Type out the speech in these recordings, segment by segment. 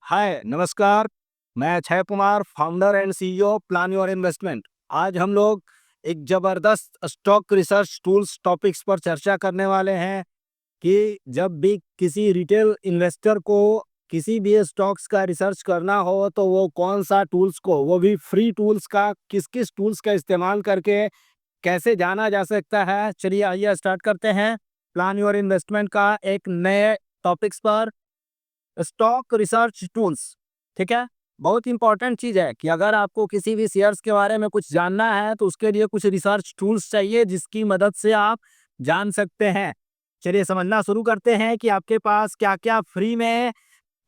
हाय नमस्कार। मैं Akshay Kumar, founder and CEO plan your investment. आज हम लोग एक ज़बरदस्त स्टॉक रिसर्च टूल्स टॉपिक्स पर चर्चा करने वाले हैं कि जब भी किसी रिटेल इन्वेस्टर को किसी भी स्टॉक्स का रिसर्च करना हो तो वो कौन सा टूल्स को, वो भी फ्री टूल्स का, किस किस टूल्स का इस्तेमाल करके कैसे जाना जा सकता है। चलिए आइए स्टार्ट करते हैं प्लान योर इन्वेस्टमेंट का एक नए टॉपिक्स पर, स्टॉक रिसर्च टूल्स। ठीक है, बहुत इंपॉर्टेंट चीज़ है कि अगर आपको किसी भी शेयर्स के बारे में कुछ जानना है तो उसके लिए कुछ रिसर्च टूल्स चाहिए जिसकी मदद से आप जान सकते हैं। चलिए समझना शुरू करते हैं कि आपके पास क्या क्या फ्री में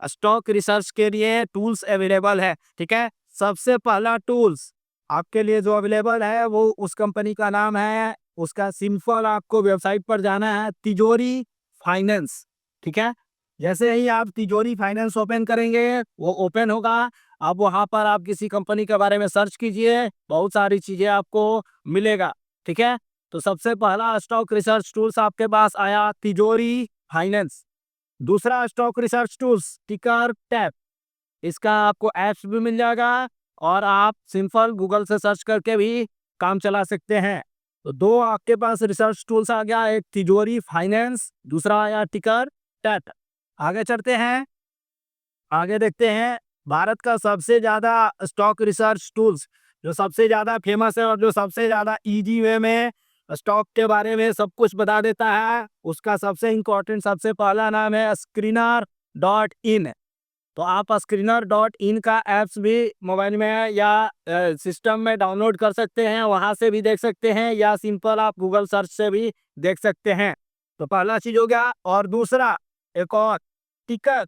स्टॉक रिसर्च के लिए टूल्स अवेलेबल है। ठीक है, सबसे पहला टूल्स आपके लिए जो अवेलेबल है वो उस कंपनी का नाम है, उसका सिंपल आपको वेबसाइट पर जाना है, तिजोरी फाइनेंस। ठीक है, जैसे ही आप तिजोरी फाइनेंस ओपन करेंगे वो ओपन होगा। अब वहां पर आप किसी कंपनी के बारे में सर्च कीजिए, बहुत सारी चीजें आपको मिलेगा। ठीक है, तो सबसे पहला स्टॉक रिसर्च टूल्स आपके पास आया, तिजोरी फाइनेंस। दूसरा स्टॉक रिसर्च टूल्स टिकर टैप, इसका आपको ऐप्स भी मिल जाएगा और आप सिंपल गूगल से सर्च करके भी काम चला सकते हैं। तो दो आपके पास रिसर्च टूल्स आ गया, एक तिजोरी फाइनेंस, दूसरा आया टिकर टैप। आगे चलते हैं, आगे देखते हैं भारत का सबसे ज्यादा स्टॉक रिसर्च टूल्स, जो सबसे ज्यादा फेमस है और जो सबसे ज्यादा इजी वे में स्टॉक के बारे में सब कुछ बता देता है, उसका सबसे इंपॉर्टेंट सबसे पहला नाम है स्क्रीनर.इन। तो आप स्क्रीनर.इन का ऐप्स भी मोबाइल में या सिस्टम में डाउनलोड कर सकते हैं, वहां से भी देख सकते हैं, या सिंपल आप गूगल सर्च से भी देख सकते हैं। तो पहला चीज हो गया। और दूसरा एक और टिकर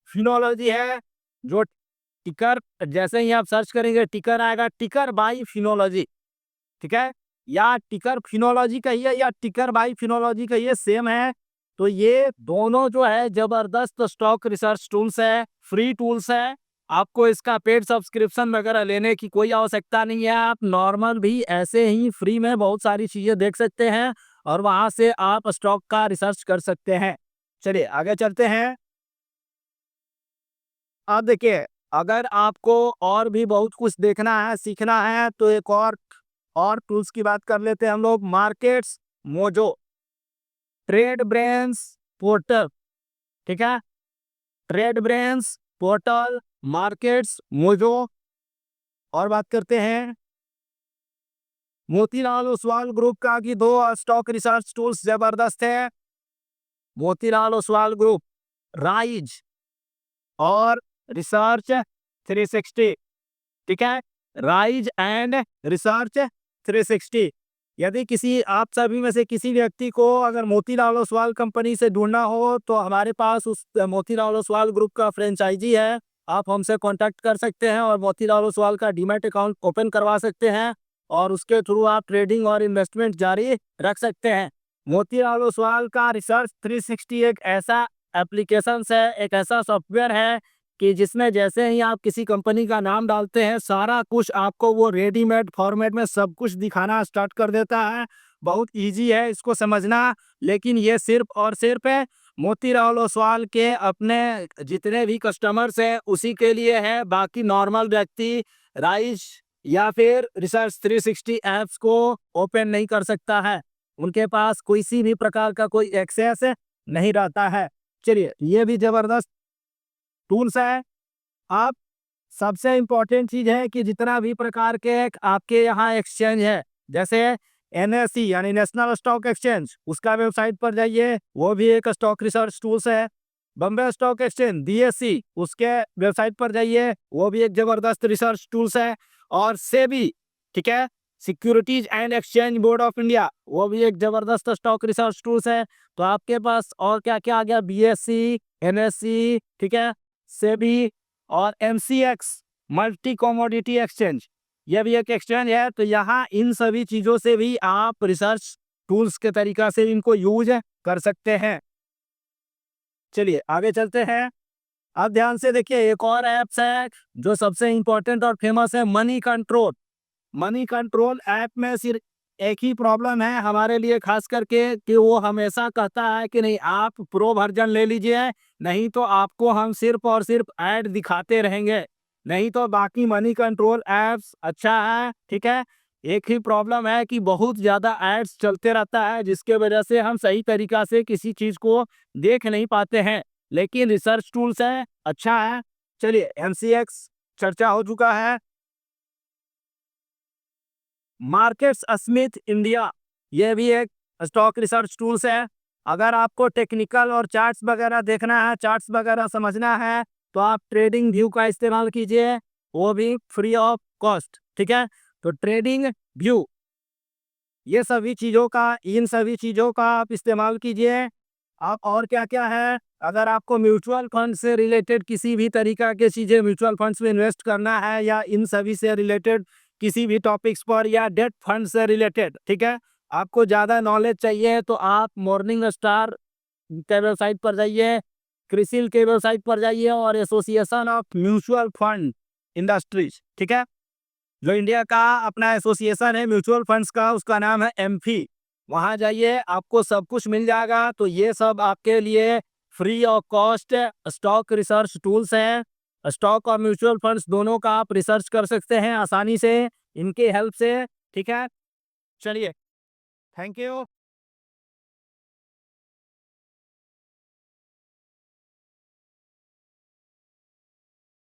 फिनोलॉजी है, जो टिकर, जैसे ही आप सर्च करेंगे टिकर आएगा, टिकर बाई फिनोलॉजी। ठीक है, या टिकर फिनोलॉजी कहिए या टिकर बाई फिनोलॉजी कहिए, सेम है। तो ये दोनों जो है जबरदस्त स्टॉक रिसर्च टूल्स है, फ्री टूल्स है। आपको इसका पेड सब्सक्रिप्शन वगैरह लेने की कोई आवश्यकता नहीं है, आप नॉर्मल भी ऐसे ही फ्री में बहुत सारी चीजें देख सकते हैं और वहां से आप स्टॉक का रिसर्च कर सकते हैं। चलिए आगे चलते हैं। अब देखिए, अगर आपको और भी बहुत कुछ देखना है, सीखना है, तो एक और टूल्स की बात कर लेते हैं हम लोग, markets mojo, trade brains portal. ठीक है, trade brains portal, markets mojo. और बात करते हैं मोतीलाल ओसवाल ग्रुप का, कि दो स्टॉक रिसर्च टूल्स जबरदस्त है, मोतीलाल ओसवाल ग्रुप, राइज और रिसर्च 360। ठीक है, राइज एंड रिसर्च 360। यदि किसी आप सभी में से किसी व्यक्ति को अगर मोतीलाल ओसवाल कंपनी से जुड़ना हो तो हमारे पास उस मोतीलाल ओसवाल ग्रुप का फ्रेंचाइजी है, आप हमसे कांटेक्ट कर सकते हैं और मोतीलाल ओसवाल का डीमैट अकाउंट ओपन करवा सकते हैं और उसके थ्रू आप ट्रेडिंग और इन्वेस्टमेंट जारी रख सकते हैं। मोतीलाल ओसवाल का रिसर्च 360 एक ऐसा एप्लीकेशन है, एक ऐसा सॉफ्टवेयर है कि जिसमें जैसे ही आप किसी कंपनी का नाम डालते हैं सारा कुछ आपको वो रेडीमेड फॉर्मेट में सब कुछ दिखाना स्टार्ट कर देता है। बहुत इजी है इसको समझना, लेकिन ये सिर्फ और सिर्फ है मोतीलाल ओसवाल के अपने जितने भी कस्टमर्स हैं उसी के लिए है। बाकी नॉर्मल व्यक्ति राइज या फिर रिसर्च 360 ऐप्स को ओपन नहीं कर सकता है, उनके पास किसी भी प्रकार का कोई एक्सेस नहीं रहता है। चलिए, ये भी जबरदस्त टूल्स है। आप सबसे इंपॉर्टेंट चीज है कि जितना भी प्रकार के आपके यहाँ एक्सचेंज है, जैसे एनएससी यानी नेशनल स्टॉक एक्सचेंज, उसका वेबसाइट पर जाइए, वो भी एक स्टॉक रिसर्च टूल्स है। बम्बे स्टॉक एक्सचेंज बीएससी, उसके वेबसाइट पर जाइए, वो भी एक जबरदस्त रिसर्च टूल्स है। और सेबी, ठीक है, securities and exchange board of India, वो भी एक जबरदस्त स्टॉक रिसर्च टूल्स है। तो आपके पास और क्या क्या आ गया, बीएससी, एनएससी, ठीक है, सेबी और एमसीएक्स मल्टी कमोडिटी एक्सचेंज, यह भी एक एक्सचेंज है। तो यहाँ इन सभी चीजों से भी आप रिसर्च टूल्स के तरीका से इनको यूज कर सकते हैं। चलिए आगे चलते हैं। अब ध्यान से देखिए, एक और ऐप्स है जो सबसे इंपॉर्टेंट और फेमस है, money control. Money control app में सिर्फ एक ही प्रॉब्लम है हमारे लिए खास करके कि वो हमेशा कहता है कि नहीं आप प्रो वर्जन ले लीजिए, नहीं तो आपको हम सिर्फ और सिर्फ ऐड दिखाते रहेंगे, नहीं तो बाकी मनी कंट्रोल ऐप्स अच्छा है, ठीक है। एक ही प्रॉब्लम है कि बहुत ज़्यादा एड्स चलते रहता है जिसके वजह से हम सही तरीका से किसी चीज़ को देख नहीं पाते हैं। लेकिन रिसर्च टूल्स है, अच्छा है। चलिए एमसीएक्स चर्चा हो चुका है। मार्केट्स स्मिथ इंडिया, ये भी एक स्टॉक रिसर्च टूल्स है। अगर आपको टेक्निकल और चार्ट्स वगैरह देखना है, चार्ट्स वगैरह समझना है, तो आप ट्रेडिंग व्यू का इस्तेमाल कीजिए, वो भी फ्री ऑफ कॉस्ट, ठीक है। तो ट्रेडिंग व्यू, ये सभी चीज़ों का, इन सभी चीज़ों का आप इस्तेमाल कीजिए। आप और क्या-क्या है, अगर आपको म्यूचुअल फंड से रिलेटेड किसी भी तरीका की चीज़ें म्यूचुअल फंड्स में इन्वेस्ट करना है या इन सभी से रिलेटेड किसी भी टॉपिक्स पर या डेट फंड से रिलेटेड, ठीक है, आपको ज़्यादा नॉलेज चाहिए तो आप मॉर्निंग स्टार के वेबसाइट पर जाइए, क्रिसिल के वेबसाइट पर जाइए और association of mutual fund industries, ठीक है, जो इंडिया का अपना एसोसिएशन है म्यूचुअल फंड्स का, उसका नाम है एमफी। वहाँ जाइए, आपको सब कुछ मिल जाएगा। तो ये सब आपके लिए free of cost stock research tools हैं। स्टॉक और म्यूचुअल फंड्स दोनों का आप रिसर्च कर सकते हैं आसानी से इनके हेल्प से, ठीक है। चलिए, थैंक यू।